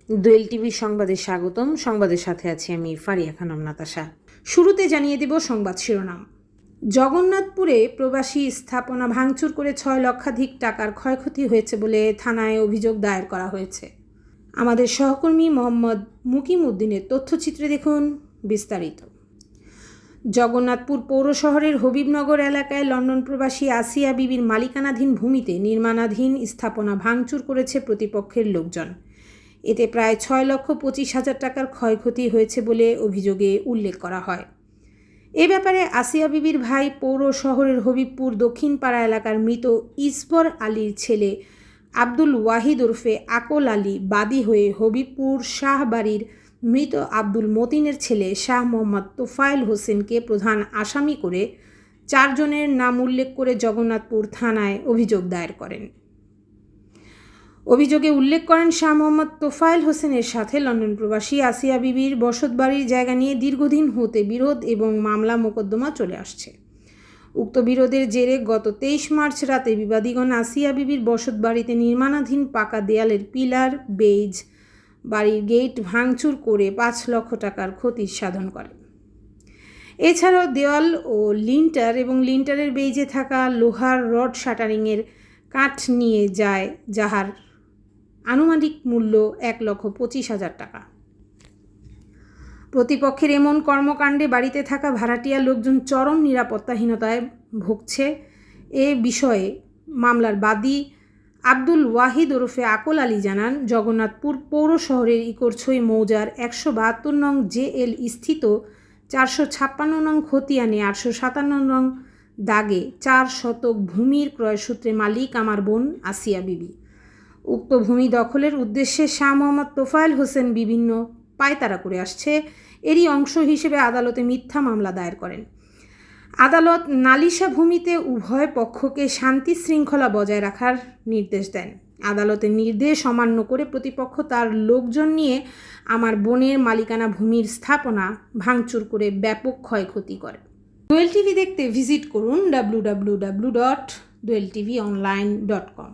দোয়েল TV সংবাদে স্বাগতম। সংবাদের সাথে আছি আমি ফারিয়া খানম নাতাশা। শুরুতে জানিয়ে দেব সংবাদ শিরোনাম। জগন্নাথপুরে প্রবাসী স্থাপনা ভাঙচুর করে 6 লক্ষাধিক টাকার ক্ষয়ক্ষতি হয়েছে বলে থানায় অভিযোগ দায়ের করা হয়েছে। আমাদের সহকর্মী মোহাম্মদ মুকিম উদ্দিনের তথ্যচিত্রে দেখুন বিস্তারিত। জগন্নাথপুর পৌর শহরের হবিবনগর এলাকায় লন্ডন প্রবাসী আসিয়া বিবির মালিকানাধীন ভূমিতে নির্মাণাধীন স্থাপনা ভাঙচুর করেছে প্রতিপক্ষের লোকজন। এতে প্রায় 6,25,000 টাকার ক্ষয়ক্ষতি হয়েছে বলে অভিযোগে উল্লেখ করা হয়। এ ব্যাপারে আসিয়া বিবির ভাই পৌর শহরের হবিবপুর দক্ষিণপাড়া এলাকার মৃত ইসবর আলীর ছেলে আব্দুল ওয়াহিদ ওরফে আকল আলী বাদী হয়ে হবিবপুর শাহবাড়ির মৃত আব্দুল মতিনের ছেলে শাহ মোহাম্মদ তোফায়েল হোসেনকে প্রধান আসামি করে 4 জনের নাম উল্লেখ করে জগন্নাথপুর থানায় অভিযোগ দায়ের করেন। অভিযোগে উল্লেখ করেন শাহ মোহাম্মদ তোফায়েল হোসেনের সাথে লন্ডন প্রবাসী আসিয়া বিবির বসতবাড়ির জায়গা নিয়ে দীর্ঘদিন হতে বিরোধ এবং মামলা মোকদ্দমা চলে আসছে। উক্ত বিরোধের জেরে গত 23 মার্চ রাতে বিবাদীগণ আসিয়া বিবির বসতবাড়িতে নির্মাণাধীন পাকা দেয়ালের পিলার, বেইজ, বাড়ির গেট ভাঙচুর করে 5 লক্ষ টাকার ক্ষতি সাধন করে। এছাড়াও দেওয়াল ও লিন্টার এবং লিন্টারের বেইজে থাকা লোহার রড শাটারিংয়ের কাঠ নিয়ে যায়, যাহার আনুমানিক মূল্য 1,25,000 টাকা। প্রতিপক্ষের এমন কর্মকাণ্ডে বাড়িতে থাকা ভাড়াটিয়া লোকজন চরম নিরাপত্তাহীনতায় ভুগছে। এ বিষয়ে মামলার বাদী আব্দুল ওয়াহিদ ওরফে আকল আলী জানান, জগন্নাথপুর পৌর শহরের ইকরছই মৌজার 172 নং জেএল স্থিত 456 নং খতিয়ানে 857 নং দাগে 4 শতক ভূমির ক্রয়সূত্রে মালিক আমার বোন আসিয়া বিবি। উক্ত ভূমি দখলের উদ্দেশ্যে শাহ মোহাম্মদ তোফায়েল হোসেন বিভিন্ন পায়তারা করে আসছে। এরই অংশ হিসেবে আদালতে মিথ্যা মামলা দায়ের করেন। আদালত নালিশা ভূমিতে উভয় পক্ষকে শান্তি শৃঙ্খলা বজায় রাখার নির্দেশ দেন। আদালতের নির্দেশ অমান্য করে প্রতিপক্ষ তার লোকজন নিয়ে আমার বোনের মালিকানা ভূমির স্থাপনা ভাঙচুর করে ব্যাপক ক্ষয়ক্ষতি করে। দোয়েল টিভি দেখতে ভিজিট করুন www.doeltvonline.com।